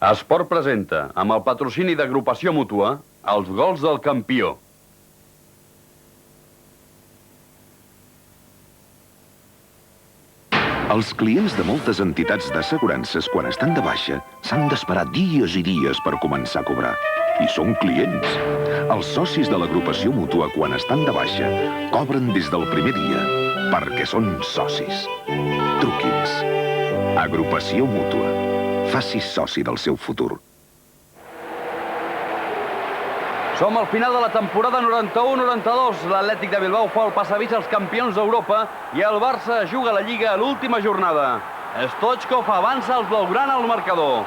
Esport presenta, amb el patrocini d'Agrupació Mútua, els gols del campió. Els clients de moltes entitats d'assegurances, quan estan de baixa, s'han d'esperar dies i dies per començar a cobrar. I són clients. Els socis de l'Agrupació Mútua, quan estan de baixa, cobren des del primer dia, perquè són socis. Truqui'ns. Agrupació Mútua. Facis soci del seu futur. Som al final de la temporada 91-92. L'Atlètic de Bilbao fa el passadís als campions d'Europa i el Barça juga a la Lliga a l'última jornada. Stoichkov avança els blaugrana al marcador.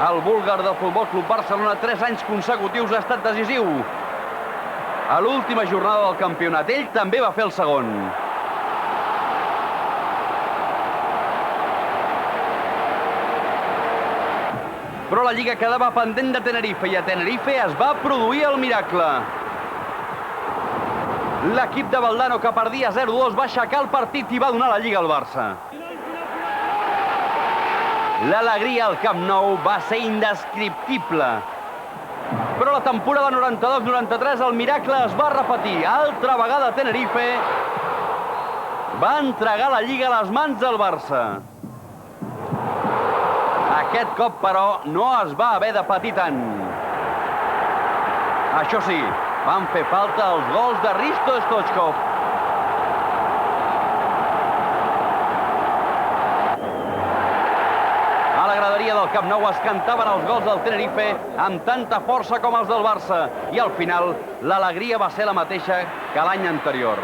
El búlgar del Futbol Club Barcelona 3 anys consecutius ha estat decisiu. A l'última jornada del campionat, ell també va fer el segon. Però la Lliga quedava pendent de Tenerife i a Tenerife es va produir el miracle. L'equip de Valdano, que perdia 0-2, va aixecar el partit i va donar la Lliga al Barça. L'alegria al Camp Nou va ser indescriptible. Però la temporada 92-93 el miracle es va repetir. Altra vegada Tenerife va entregar la Lliga a les mans del Barça. Aquest cop, però, no es va haver de patir tant. Això sí, van fer falta els gols de Hristo Stoichkov. A la graderia del Camp Nou es cantaven els gols del Tenerife amb tanta força com els del Barça. I al final, l'alegria va ser la mateixa que l'any anterior.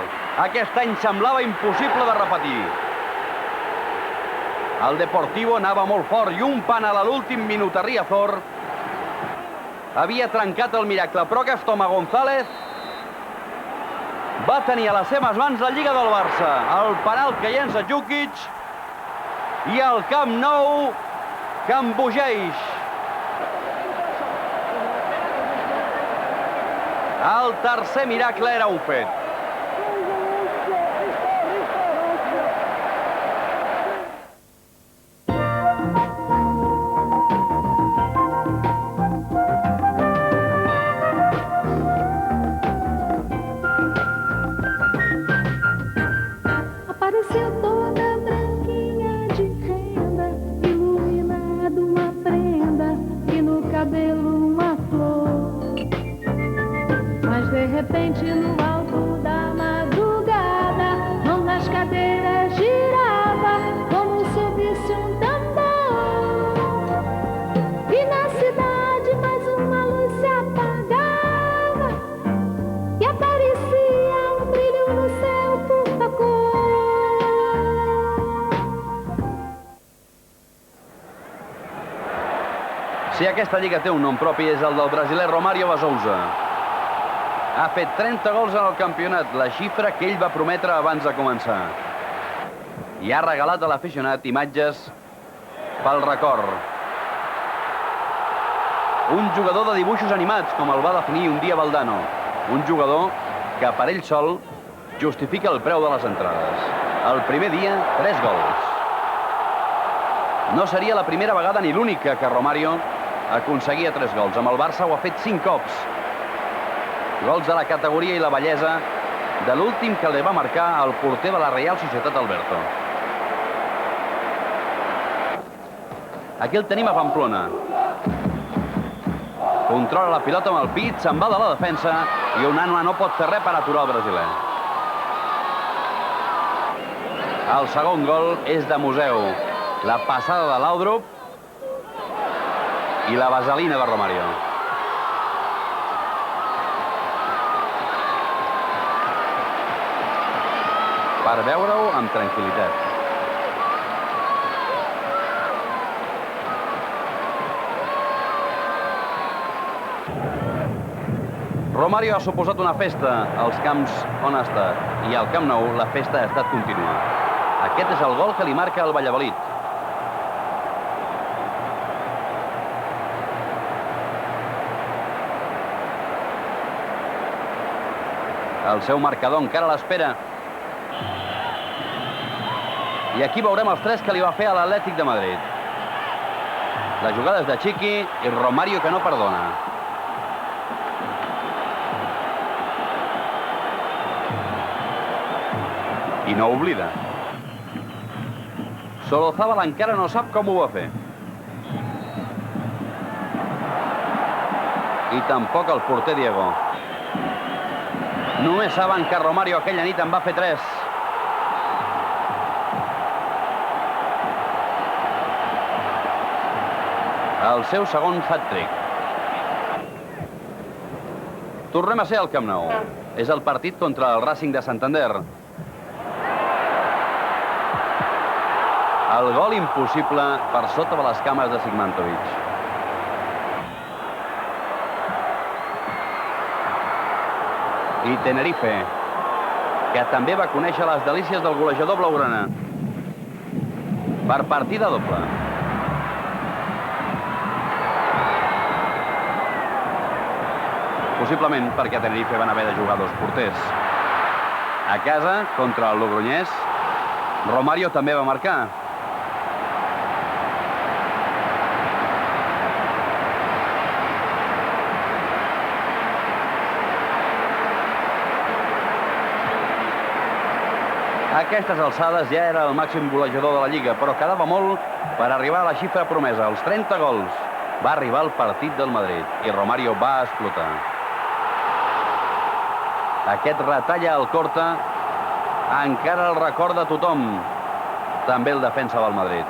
Aquest any semblava impossible de repetir. El Deportivo anava molt fort i un penal a l'últim minut a Riazor havia trencat el miracle, però aquest home, González, va tenir a les seves mans la Lliga del Barça. El penal que llença Djukic i el Camp Nou que embogeix. El tercer miracle era un fet. Si aquesta lliga té un nom propi és el del brasiler Romário de Souza. Ha fet 30 gols en el campionat, la xifra que ell va prometre abans de començar. I ha regalat a l'aficionat imatges pel record. Un jugador de dibuixos animats, com el va definir un dia Valdano. Un jugador que per ell sol justifica el preu de les entrades. El primer dia, 3 gols. No seria la primera vegada ni l'única que Romário aconseguia 3 gols. Amb el Barça ho ha fet 5 cops. Gols de la categoria i la bellesa de l'últim que li va marcar el porter de la Real Societat Alberto. Aquí el tenim a Pamplona. Controla la pilota amb el pit, se'n va de la defensa i Onana no pot fer res per aturar el brasiler. El segon gol és de museu. La passada de Laudrup i la vaselina de Romário. Per veure-ho amb tranquil·litat. Romário ha suposat una festa als camps on ha estat. I al Camp Nou la festa ha estat contínua. Aquest és el gol que li marca el Valladolid. El seu marcador encara l'espera. I aquí veurem els 3 que li va fer a l'Atlètic de Madrid. La jugada és de Chiqui i Romario que no perdona. I no oblida. Solozábal encara no sap com ho va fer. I tampoc el porter Diego. Només saben que Romario aquella nit en va fer 3. El seu segon hat-trick. Tornem a ser al Camp Nou. És el partit contra el Racing de Santander. El gol impossible per sota de les cames de Sigmantovic. I Tenerife, que també va conèixer les delícies del golejador blaugrana. Per partida doble. Possiblement perquè a Tenerife van haver de jugar 2 porters. A casa, contra el Logroñés, Romario també va marcar. A aquestes alçades ja era el màxim golejador de la Lliga, però quedava molt per arribar a la xifra promesa, els 30 gols. Va arribar el partit del Madrid i Romario va explotar. Aquest retalla al Corta encara el recorda tothom, també el defensa del Madrid.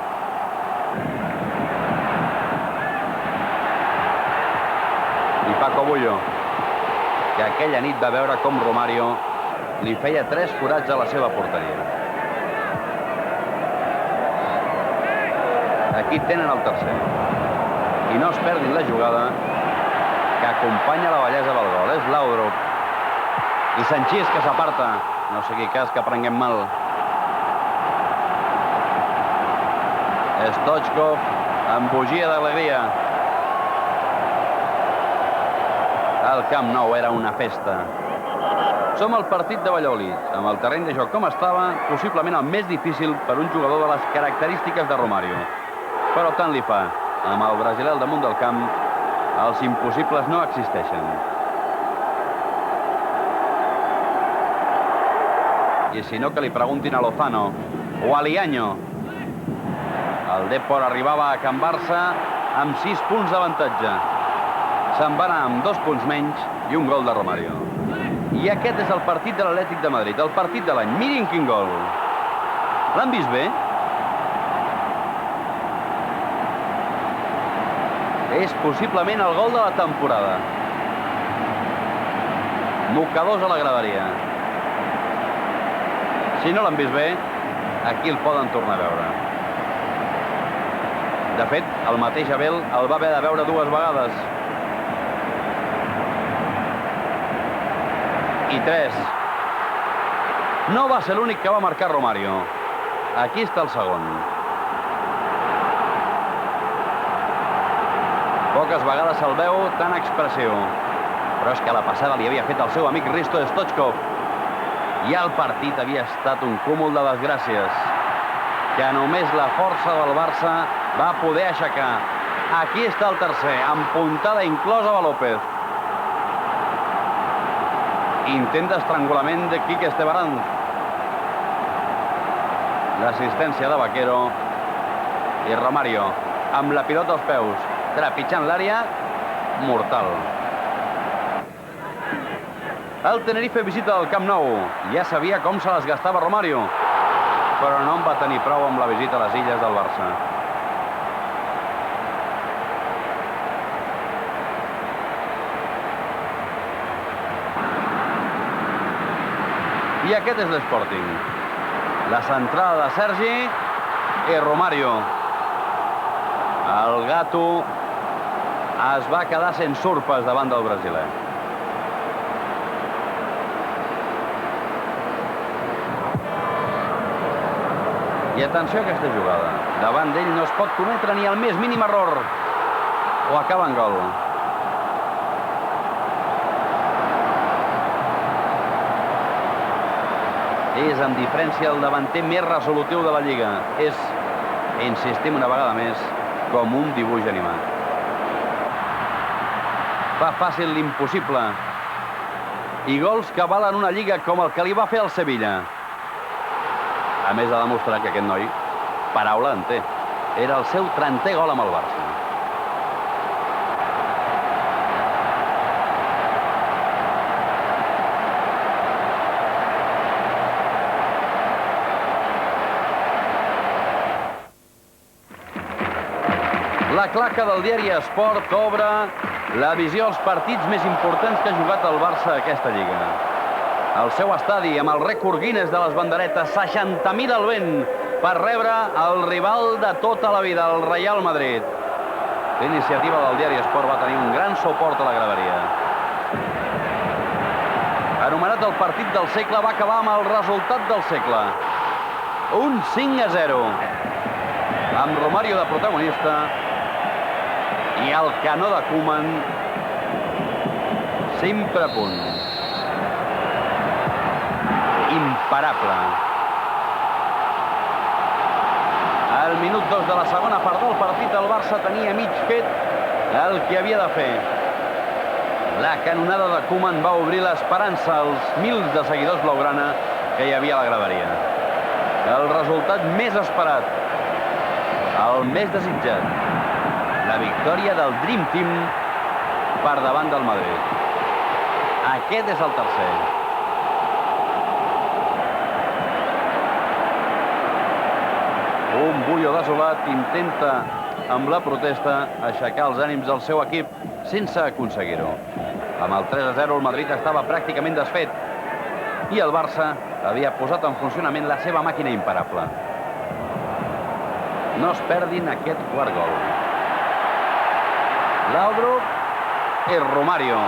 I Paco Bullo, que aquella nit va veure com Romario li feia 3 forats a la seva porteria. Aquí tenen el tercer. I no es perdin la jugada que acompanya la bellesa del gol. És Laudrup. I Sanchís que s'aparta. No sigui cas que prenguem mal. Stoichkov amb bugia d'alegria. El Camp Nou era una festa. Som al partit de Valladolid, amb el terreny de joc com estava, possiblement el més difícil per un jugador de les característiques de Romario. Però tant li fa. Amb el brasiler al damunt del camp, els impossibles no existeixen. I si no, que li preguntin a Lozano o a Liaño. El Depor arribava a Can Barça amb 6 punts d'avantatge. Se'n va anar amb 2 punts menys i un gol de Romario. I aquest és el partit de l'Atlètic de Madrid, el partit de l'any. Mirin quin gol. L'han vist bé? És possiblement el gol de la temporada. Mocadors a la graderia. Si no l'han vist bé, aquí el poden tornar a veure. De fet, el mateix Abel el va haver de veure 2 vegades. I 3. No va ser l'únic que va marcar Romario. Aquí està el segon. Poques vegades se'l veu tan expressiu. Però és que la passada li havia fet el seu amic Risto Stoichkov. I el partit havia estat un cúmul de desgràcies que només la força del Barça va poder aixecar. Aquí està el tercer, amb puntada inclosa a López. Intent d'estrangulament de Quique Estebarán. L'assistència de Vaquero. I Romario, amb la pilota als peus, trepitjant l'àrea, mortal. El Tenerife visita el Camp Nou. Ja sabia com se les gastava Romario, però no en va tenir prou amb la visita a les illes del Barça. I aquest és l'Sporting. La centrada de Sergi i Romario. El Gato es va quedar sense urpes davant del brasiler. I atenció a aquesta jugada. Davant d'ell no es pot cometre ni el més mínim error. O acaba en gol. És, amb diferència, el davanter més resolutiu de la Lliga. És, insistim una vegada més, com un dibuix animat. Fa fàcil l'impossible. I gols que valen una lliga com el que li va fer al Sevilla. A més, ha demostrat que aquest noi paraula en té. Era el seu 30è gol amb el Barça. La claca del diari Esport obre la visió als partits més importants que ha jugat el Barça a aquesta lliga. El seu estadi, amb el rècord Guinness de les banderetes, 60.000 al vent, per rebre el rival de tota la vida, el Real Madrid. L'iniciativa del diari Esport va tenir un gran suport a la graderia. Anomenat el partit del segle, va acabar amb el resultat del segle. Un 5-0. Amb Romario de protagonista i el canó de Koeman sempre a punt. Imparable. Al minut 2 de la segona part del partit, el Barça tenia mig fet el que havia de fer. La canonada de Koeman va obrir l'esperança als mils de seguidors blaugrana que hi havia a la graderia. El resultat més esperat, el més desitjat, la victòria del Dream Team per davant del Madrid. Aquest és el tercer. Un Bullo desolat intenta, amb la protesta, aixecar els ànims del seu equip sense aconseguir-ho. Amb el 3-0 el Madrid estava pràcticament desfet i el Barça havia posat en funcionament la seva màquina imparable. No es perdin aquest quart gol. Laudrup i Romario.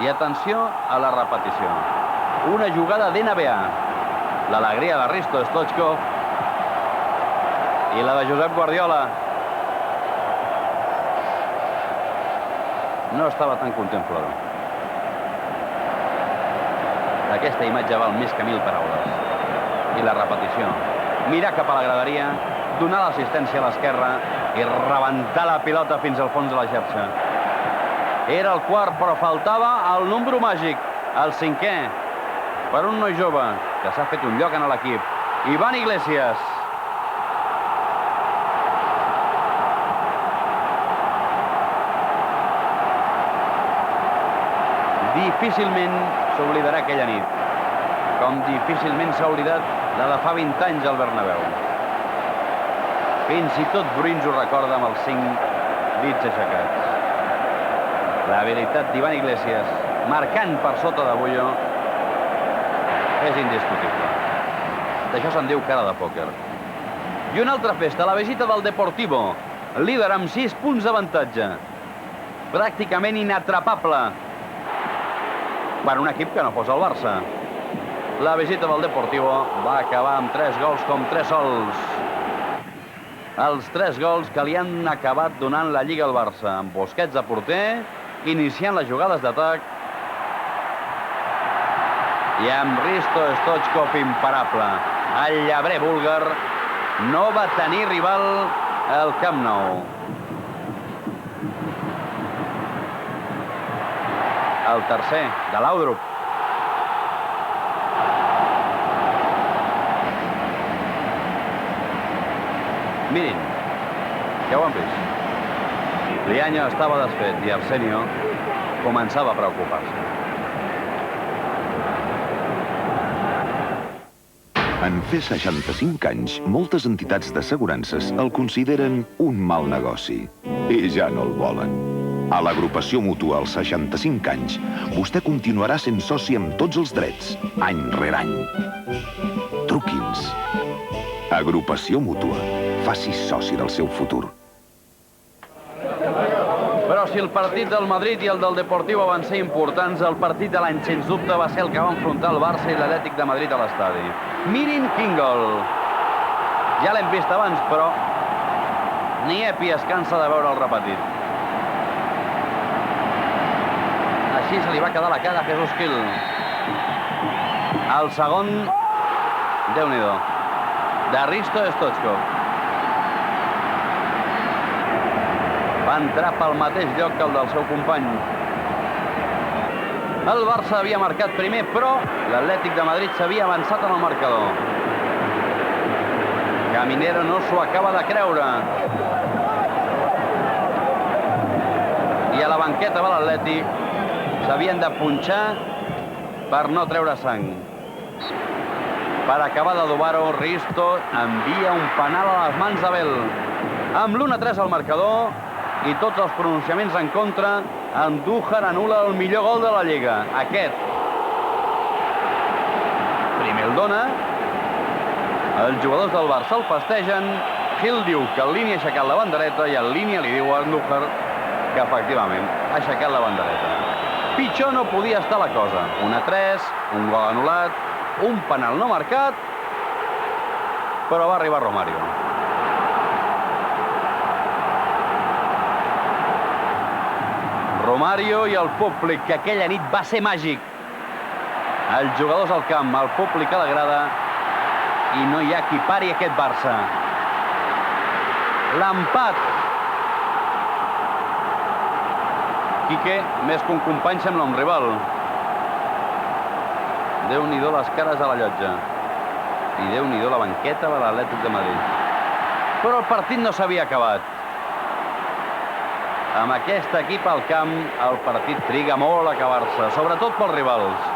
I atenció a la repetició. Una jugada d'NBA. L'alegria de Risto Stoichkov i la de Josep Guardiola. No estava tan content Floro. Aquesta imatge val més que 1000 paraules. I la repetició. Mirar cap a la graderia, donar l'assistència a l'esquerra i rebentar la pilota fins al fons de la xarxa. Era el quart, però faltava el número màgic, el 5è, per un noi jove que s'ha fet un lloc en l'equip. Iván Iglesias. Difícilment s'oblidarà aquella nit, com difícilment s'ha oblidat la de fa 20 anys al Bernabéu. Fins i tot Bruins ho recorda amb els 5 dits aixecats. L'habilitat d'Iván Iglesias, marcant per sota de Bullo, és indiscutible. D'això se'n diu cara de pòquer. I una altra festa, la visita del Deportivo, líder amb 6 punts d'avantatge. Pràcticament inatrapable per un equip que no fos el Barça. La visita del Deportivo va acabar amb 3 gols com 3 sols. Els 3 gols que li han acabat donant la Lliga al Barça, amb Busquets de porter, iniciant les jugades d'atac, i amb Risto Stoichkov imparable. El llebrer búlgar no va tenir rival al Camp Nou. El tercer, de Laudrup. Mirin, ja ho han vist. Lianya estava desfet i Arsenio començava a preocupar-se. En fer 65 anys, moltes entitats d'assegurances el consideren un mal negoci. I ja no el volen. A l'agrupació mútua als 65 anys, vostè continuarà sent soci amb tots els drets, any rere any. Truqui'ns. Agrupació mútua. Faci soci del seu futur. Però si el partit del Madrid i el del Deportivo van ser importants, el partit de l'any, sens dubte, va ser el que va enfrontar el Barça i l'Atlètic de Madrid a l'estadi. Mirin quin gol! Ja l'hem vist abans, però ni Epi es cansa de veure el repetit. Així se li va quedar la cara a Jesús Gil. El segon, Déu-n'hi-do, de Risto Stoichkov. Va entrar pel mateix lloc que el del seu company. El Barça havia marcat primer, però l'Atlètic de Madrid s'havia avançat en el marcador. Caminero no s'ho acaba de creure. I a la banqueta de l'Atlètic s'havien de punxar per no treure sang. Per acabar d'adobar-ho, Risto envia un penal a les mans de Bell. Amb l'1-3 al marcador i tots els pronunciaments en contra, Andújar anul·la el millor gol de la Lliga. Aquest. Primer el dona. Els jugadors del Barça el festegen. Gil diu que en línia ha aixecat la bandereta i en línia li diu a Andújar que efectivament ha aixecat la bandereta. Pitjor no podia estar la cosa. 1-3, un gol anul·lat, un penal no marcat, però va arribar Romario. Romario i el públic, que aquella nit va ser màgic. Els jugadors al camp, el públic a la grada, i no hi ha qui pari aquest Barça. L'empat. Quique, més que un company, sembla un rival. Déu-n'hi-do les cares a la llotja. I Déu-n'hi-do la banqueta de l'Atlètic de Madrid. Però el partit no s'havia acabat. Amb aquest equip al camp, el partit triga molt a acabar-se, sobretot pels rivals.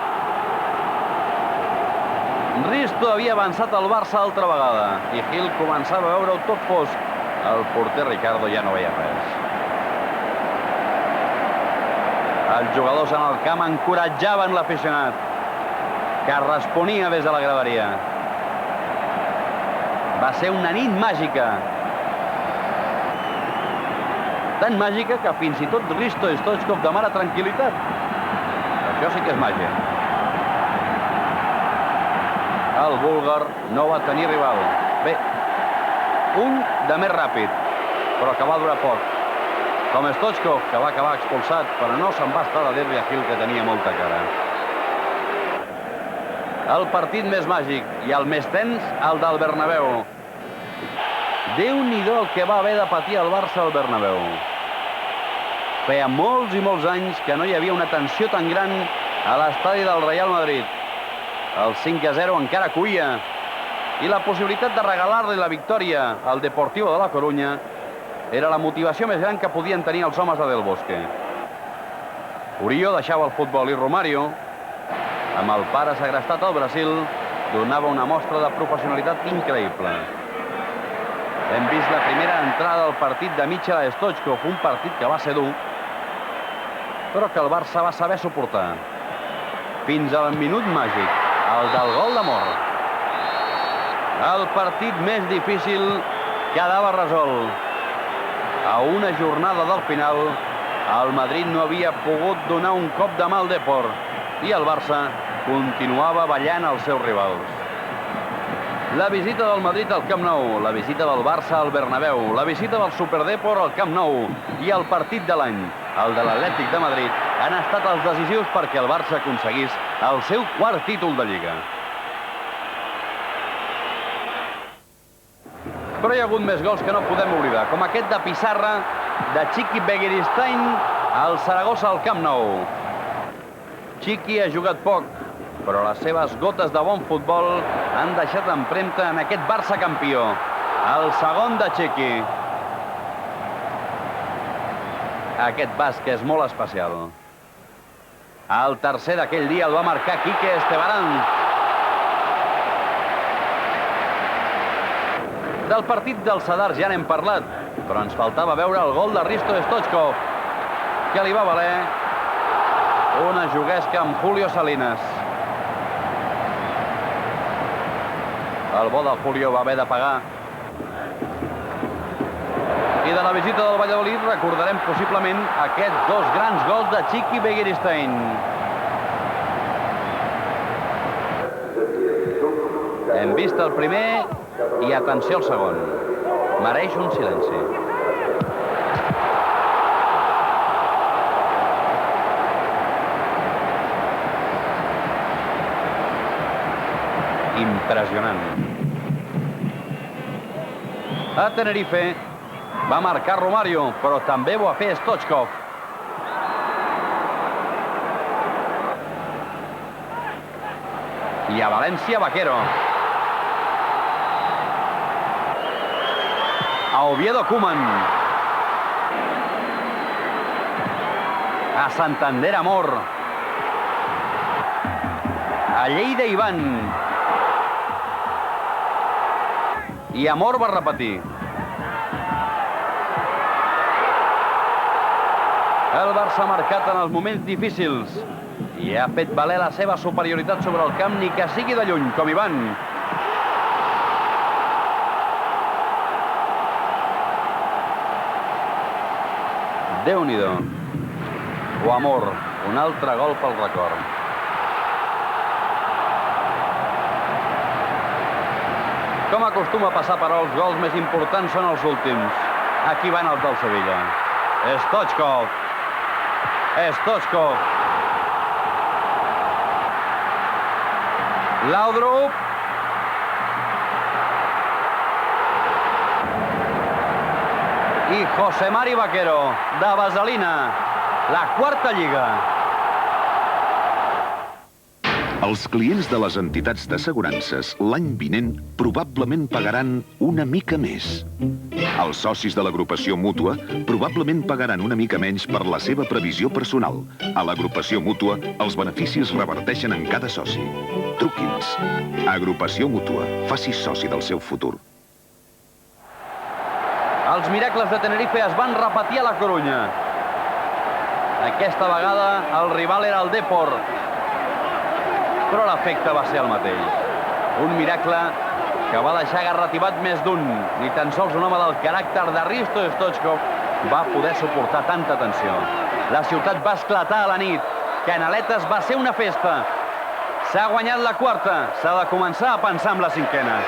Risto havia avançat el Barça altra vegada i Gil començava a veure-ho tot fosc. El porter Ricardo ja no veia res. Els jugadors en el camp encoratjaven l'aficionat, que responia des de la graderia. Va ser una nit màgica. Tan màgica que fins i tot Risto Stoichkov demana tranquil·litat. Això sí que és màgia. El búlgar no va tenir rival. Bé, un de més ràpid, però que va durar poc. Com Stoichkov, que va acabar expulsat, però no se'n va estar de dir-li a Gil que tenia molta cara. El partit més màgic i el més tens, el del Bernabéu. Déu-n'hi-do el que va haver de patir el Barça al Bernabéu. Feia molts i molts anys que no hi havia una tensió tan gran a l'estadi del Real Madrid. El 5-0 encara cuia i la possibilitat de regalar-li la victòria al Deportivo de la Corunya era la motivació més gran que podien tenir els homes de Del Bosque. Murillo deixava el futbol i Romario, amb el pare segrestat al Brasil, donava una mostra de professionalitat increïble. Hem vist la primera entrada del partit de Michel Stoichkov, un partit que va ser dur, però que el Barça va saber suportar. Fins al minut màgic, el del gol d'amor. El partit més difícil quedava resolt. A una jornada del final, el Madrid no havia pogut donar un cop de mà al Depor i el Barça continuava ballant els seus rivals. La visita del Madrid al Camp Nou, la visita del Barça al Bernabéu, la visita del Superdepor al Camp Nou i el partit de l'any, el de l'Atlètic de Madrid, han estat els decisius perquè el Barça aconseguís el seu quart títol de Lliga. Però hi ha hagut més gols que no podem oblidar, com aquest de Pissarra, de Chiqui Begiristain al Saragossa al Camp Nou. Chiqui ha jugat poc, però les seves gotes de bon futbol han deixat empremta en aquest Barça campió. El segon de Chiqui. Aquest basc és molt especial. El tercer d'aquell dia el va marcar Quique Estebarán. Del partit del Sadar ja n'hem parlat, però ens faltava veure el gol de Risto Stoichkov, que li va valer una juguesca amb Julio Salinas. El bo del Julio va haver de pagar. I de la visita del Valladolid recordarem possiblement aquests dos grans gols de Chiqui Begiristain. Hem vist el primer i atenció al segon. Mereix un silenci. Impressionant. A Tenerife, Va marcar Romario, però també ho va fer Stoichkov. I a València, Vaquero. A Oviedo, Koeman. A Santander, Amor. A Lleida, Ivan. I Amor va repetir. El Barça ha marcat en els moments difícils i ha fet valer la seva superioritat sobre el camp, ni que sigui de lluny, com Ivan. Déu-n'hi-do. O Amor, un altre gol pel record. Com acostuma a passar, però, els gols més importants són els últims. Aquí van els del Sevilla. Stoichkov. Stoichkov. Laudrup. I José Mari Vaquero, de Vaselina. La quarta lliga. Els clients de les entitats d'assegurances l'any vinent probablement pagaran una mica més. Els socis de l'agrupació mútua probablement pagaran una mica menys per la seva previsió personal. A l'agrupació mútua, els beneficis reverteixen en cada soci. Truqui'ns. Agrupació mútua. Faci soci del seu futur. Els miracles de Tenerife es van repetir a la Corunya. Aquesta vegada el rival era el Depor, però l'efecte va ser el mateix. Un miracle que va deixar garratibat més d'un. Ni tan sols un home del caràcter de Hristo Stoichkov va poder suportar tanta tensió. La ciutat va esclatar a la nit. Canaletes va ser una festa. S'ha guanyat la quarta. S'ha de començar a pensar en la cinquena.